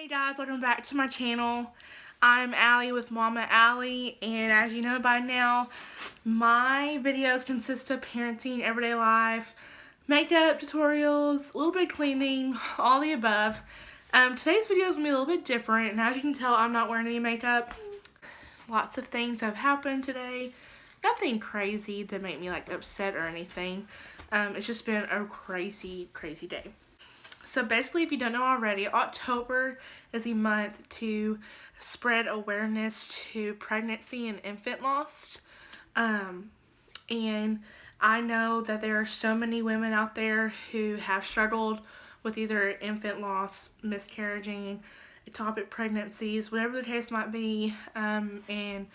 Hey guys, welcome back to my channel. I'm Allie with Mama Allie, and as you know by now, my videos consist of parenting, everyday life, makeup tutorials, a little bit of cleaning, all the above. Today's video is going to be a little bit different, and as you can tell, I'm not wearing any makeup. Lots of things have happened today. Nothing crazy that made me like upset or anything. It's just been a crazy day. So basically, if you don't know already, October is the month to spread awareness to pregnancy and infant loss. And I know that there are so many women out there who have struggled with either infant loss, miscarriaging, ectopic pregnancies, whatever the case might be. And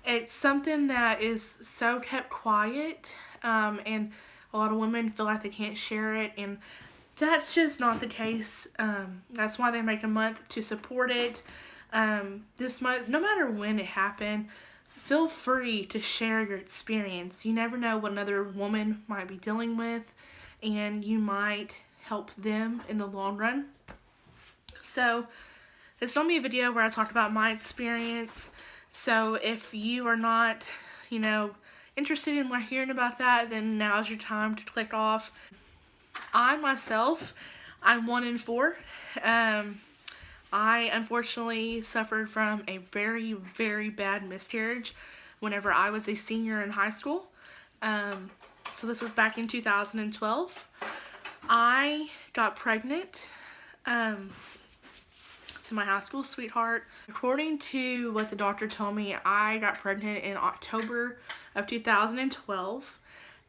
it's something that is so kept quiet, and a lot of women feel like they can't share it, and that's just not the case. That's why they make a month to support it. This month, no matter when it happened, feel free to share your experience. You never know what another woman might be dealing with, and you might help them in the long run. So, it's going to be a video where I talk about my experience. So, if you are not, interested in hearing about that, then now's your time to click off. I myself, I'm 1 in 4. I unfortunately suffered from a very, very bad miscarriage whenever I was a senior in high school. So this was back in 2012. I got pregnant to my high school sweetheart. According to what the doctor told me, I got pregnant in October of 2012.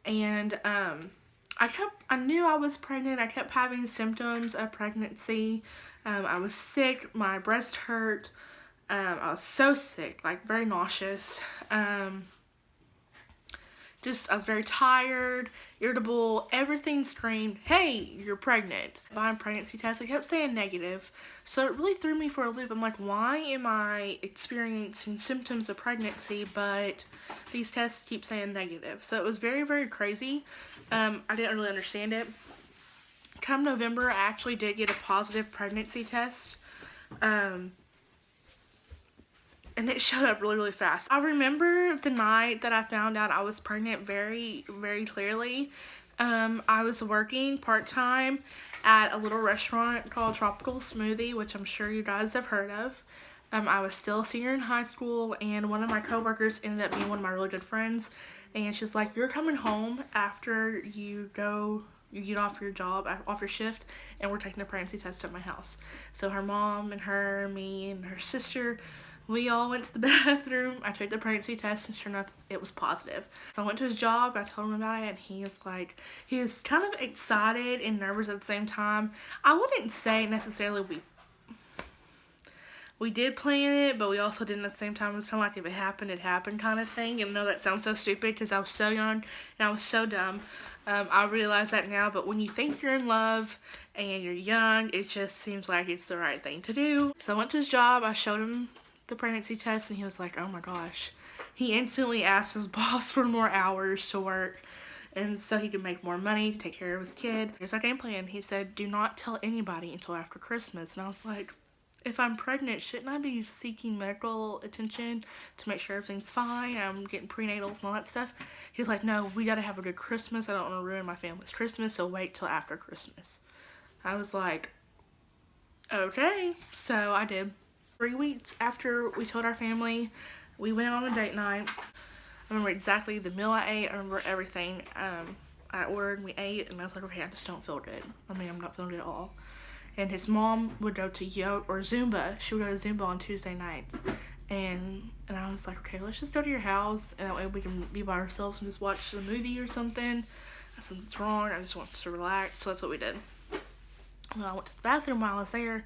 And I knew I was pregnant. I kept having symptoms of pregnancy. I was sick. My breast hurt. I was so sick, very nauseous. I was very tired, irritable. Everything screamed, hey, you're pregnant. Buying pregnancy tests, I kept saying negative. So it really threw me for a loop. I'm like, why am I experiencing symptoms of pregnancy, but these tests keep saying negative? So it was very, very crazy. I didn't really understand it. Come November, I actually did get a positive pregnancy test. And it showed up really, really fast. I remember the night that I found out I was pregnant very, very clearly. I was working part-time at a little restaurant called Tropical Smoothie, which I'm sure you guys have heard of. I was still a senior in high school, and one of my coworkers ended up being one of my really good friends. And she's like, you're coming home after you get off your job, off your shift, and we're taking a pregnancy test at my house. So her mom and her, me, and her sister, we all went to the bathroom. I took the pregnancy test, and sure enough, it was positive. So I went to his job, I told him about it, and he was kind of excited and nervous at the same time. I wouldn't say necessarily we did plan it, but we also didn't at the same time. It was kind of like if it happened kind of thing. And I know that sounds so stupid because I was so young and I was so dumb. I realize that now, but when you think you're in love and you're young, it just seems like it's the right thing to do. So I went to his job, I showed him the pregnancy test, and he was like, oh my gosh. He instantly asked his boss for more hours to work, and so he could make more money to take care of his kid. Here's our game plan. He said, do not tell anybody until after Christmas. And I was like, if I'm pregnant, shouldn't I be seeking medical attention to make sure everything's fine? I'm getting prenatals and all that stuff. He's like, no, we gotta have a good Christmas. I don't want to ruin my family's Christmas, so wait till after Christmas. I was like, okay. So I did. 3 weeks after we told our family, we went on a date night. I remember exactly the meal I ate. I remember everything. I ordered, we ate, and I was like, okay, I just don't feel good. I'm not feeling good at all. And his mom would go to Zumba. She would go to Zumba on Tuesday nights. And I was like, okay, let's just go to your house, and that way we can be by ourselves and just watch a movie or something. Something's wrong. I just want to relax. So that's what we did. Well, I went to the bathroom while I was there,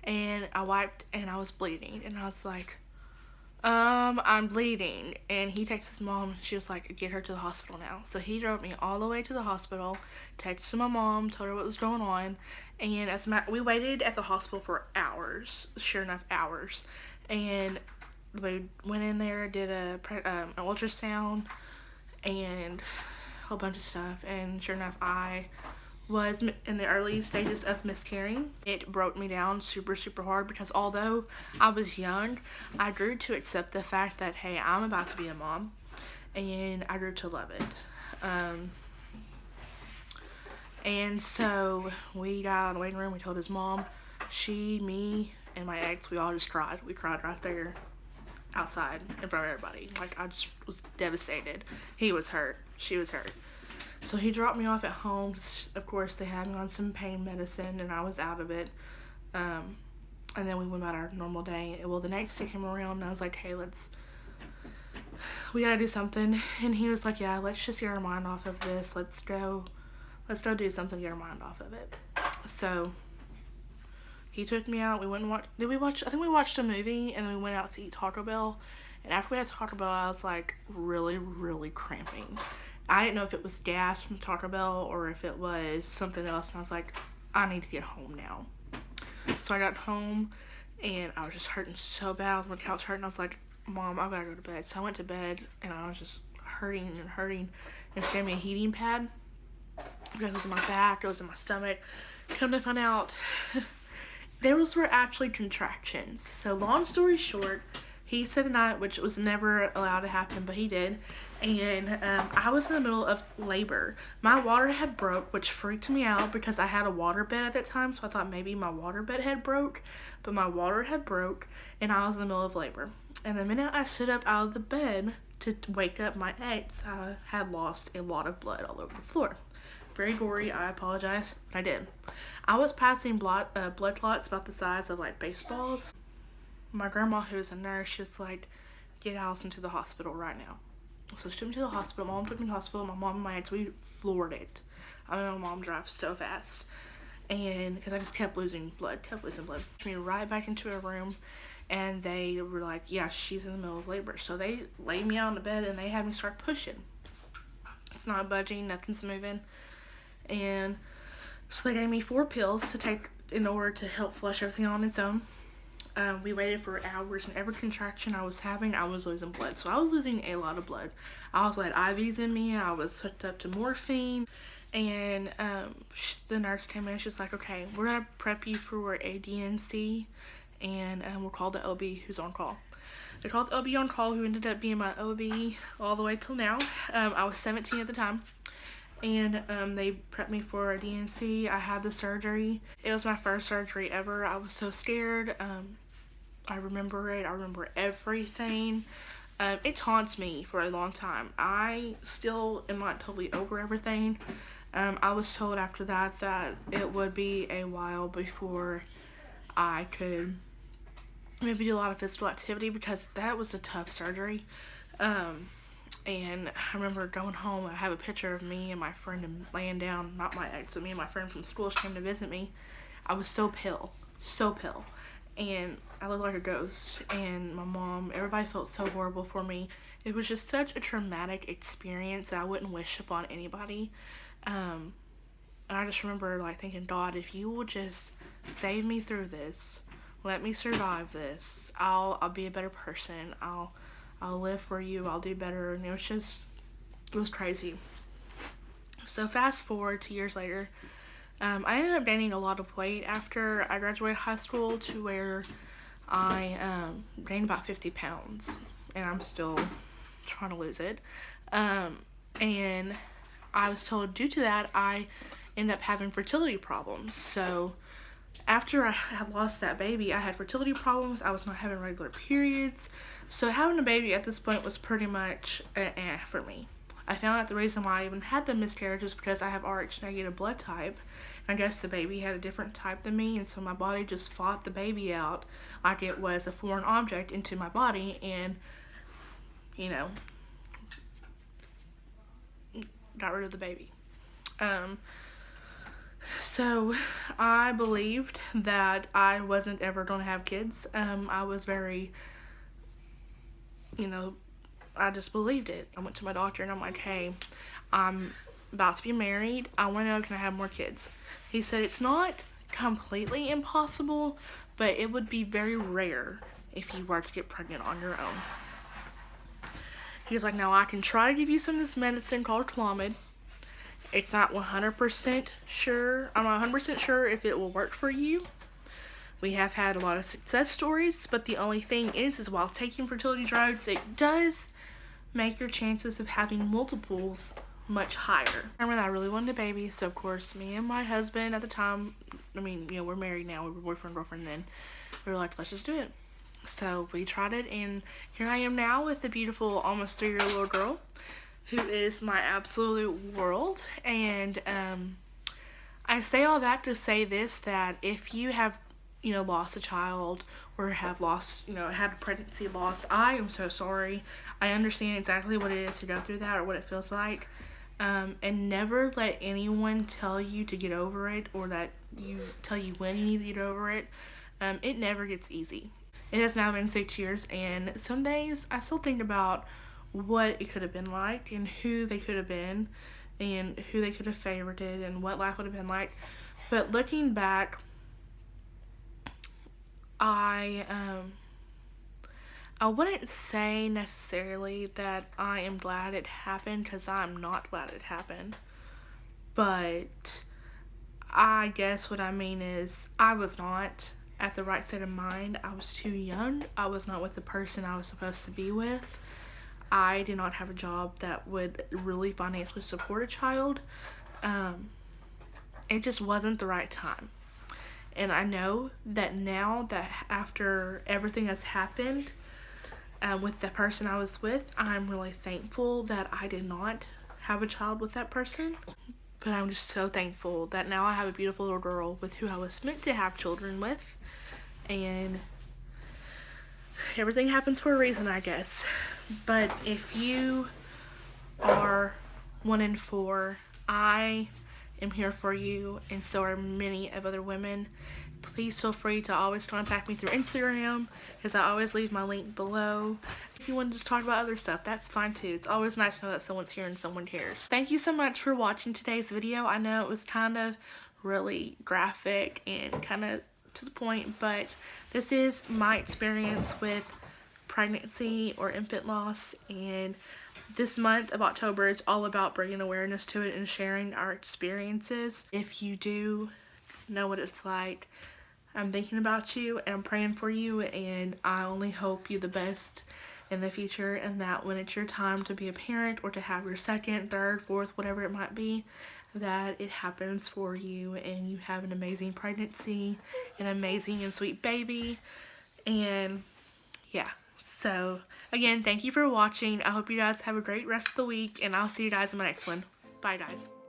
and I wiped, and I was bleeding. And I was like, I'm bleeding. And he texted his mom, and she was like, get her to the hospital now. So he drove me all the way to the hospital, texted my mom, told her what was going on, and we waited at the hospital for hours, sure enough, hours. And we went in there, did an ultrasound, and a whole bunch of stuff, and sure enough, I was in the early stages of miscarrying. It broke me down super, super hard because although I was young, I grew to accept the fact that, hey, I'm about to be a mom, and I grew to love it. And so we got out of the waiting room, we told his mom, me, and my ex, we all just cried. We cried right there outside in front of everybody. Like, I just was devastated. He was hurt. She was hurt. So he dropped me off at home. Of course, they had me on some pain medicine, and I was out of it. And then we went about our normal day. Well, the next day came around, and I was like, hey, we gotta do something. And he was like, yeah, let's just get our mind off of this. Let's go do something to get our mind off of it. So he took me out. We went and watched, I think we watched a movie, and then we went out to eat Taco Bell. And after we had Taco Bell, I was like really, really cramping. I didn't know if it was gas from Taco Bell or if it was something else. And I was like, I need to get home now. So I got home, and I was just hurting so bad. I was on the couch hurting. I was like, Mom, I gotta go to bed. So I went to bed, and I was just hurting. And she gave me a heating pad because it was in my back, it was in my stomach. Come to find out, those were actually contractions. So long story short, he said the night, which was never allowed to happen, but he did. And I was in the middle of labor. My water had broke, which freaked me out because I had a water bed at that time. So I thought maybe my water bed had broke, but my water had broke, and I was in the middle of labor. And the minute I stood up out of the bed to wake up my ex, I had lost a lot of blood all over the floor. Very gory, I apologize, but I did. I was passing blood clots about the size of like baseballs. My grandma, who was a nurse, she was like, get Allison to the hospital right now. So she took me to the hospital. Mom took me to the hospital. My mom and my ex, we floored it. I mean, my mom drives so fast. And because I just kept losing blood. Took me right back into a room. And they were like, yeah, she's in the middle of labor. So they laid me out on the bed, and they had me start pushing. It's not budging. Nothing's moving. And so they gave me 4 pills to take in order to help flush everything on its own. We waited for hours, and every contraction I was having, I was losing blood. So I was losing a lot of blood. I also had IVs in me. I was hooked up to morphine. And the nurse came in, and she's like, okay, we're going to prep you for a DNC. And we'll call the OB who's on call. They called the OB on call, who ended up being my OB all the way till now. I was 17 at the time. And they prepped me for a DNC. I had the surgery. It was my first surgery ever. I was so scared. I remember it. I remember everything. It taunts me for a long time. I still am not totally over everything. I was told after that it would be a while before I could maybe do a lot of physical activity, because that was a tough surgery. And I remember going home. I have a picture of me and my friend and laying down, not my ex, but me and my friend from school. She came to visit me. I was so pale, and I looked like a ghost. And my mom, everybody felt so horrible for me. It was just such a traumatic experience that I wouldn't wish upon anybody. And I just remember like thinking, God, if you will just save me through this, let me survive this, I'll be a better person. I'll live for you. I'll do better. And it was crazy. So fast forward 2 years later, I ended up gaining a lot of weight after I graduated high school, to where I gained about 50 pounds, and I'm still trying to lose it. And I was told due to that, I ended up having fertility problems. So after I had lost that baby, I had fertility problems. I was not having regular periods. So having a baby at this point was pretty much for me. I found out the reason why I even had the miscarriages because I have Rh negative blood type. I guess the baby had a different type than me, and so my body just fought the baby out like it was a foreign object into my body, and, got rid of the baby. So I believed that I wasn't ever going to have kids. I was very, I just believed it. I went to my doctor and I'm like, hey, I'm about to be married. I want to know, can I have more kids? He said it's not completely impossible, but it would be very rare if you were to get pregnant on your own. He was like, now I can try to give you some of this medicine called Clomid, It's not 100% sure. I'm not 100% sure if it will work for you. We have had a lot of success stories, but the only thing is while taking fertility drugs, it does make your chances of having multiples much higher. I remember I really wanted a baby, so of course me and my husband at the time, I mean, you know, we're married now, we were boyfriend, girlfriend then, we were like, let's just do it. So we tried it, and here I am now with a beautiful almost 3-year-old little girl who is my absolute world. And I say all that to say this, that if you have, you know, lost a child or have lost, you know, had a pregnancy loss, I am so sorry. I understand exactly what it is to go through that or what it feels like. And never let anyone tell you to get over it, or that you tell you when you need to get over it. It never gets easy. It has now been 6 years, and some days I still think about what it could have been like, and who they could have been, and who they could have favorited, and what life would have been like. But looking back, I wouldn't say necessarily that I am glad it happened, because I'm not glad it happened. But I guess what I mean is I was not at the right state of mind. I was too young. I was not with the person I was supposed to be with. I did not have a job that would really financially support a child. It just wasn't the right time. And I know that now, that after everything has happened with the person I was with, I'm really thankful that I did not have a child with that person. But I'm just so thankful that now I have a beautiful little girl with who I was meant to have children with. And everything happens for a reason, I guess. But if you are 1 in 4, I am here for you, and so are many of other women. Please feel free to always contact me through Instagram, because I always leave my link below. If you want to just talk about other stuff, that's fine too. It's always nice to know that someone's here and someone cares. Thank you so much for watching today's video. I know it was kind of really graphic and kind of to the point, but this is my experience with pregnancy or infant loss, and this month of October is all about bringing awareness to it and sharing our experiences. If you do know what it's like, I'm thinking about you and I'm praying for you, and I only hope you the best in the future, and that when it's your time to be a parent or to have your second, third, fourth, whatever it might be, that it happens for you and you have an amazing pregnancy, an amazing and sweet baby. And yeah, so again, thank you for watching. I hope you guys have a great rest of the week, and I'll see you guys in my next one. Bye guys.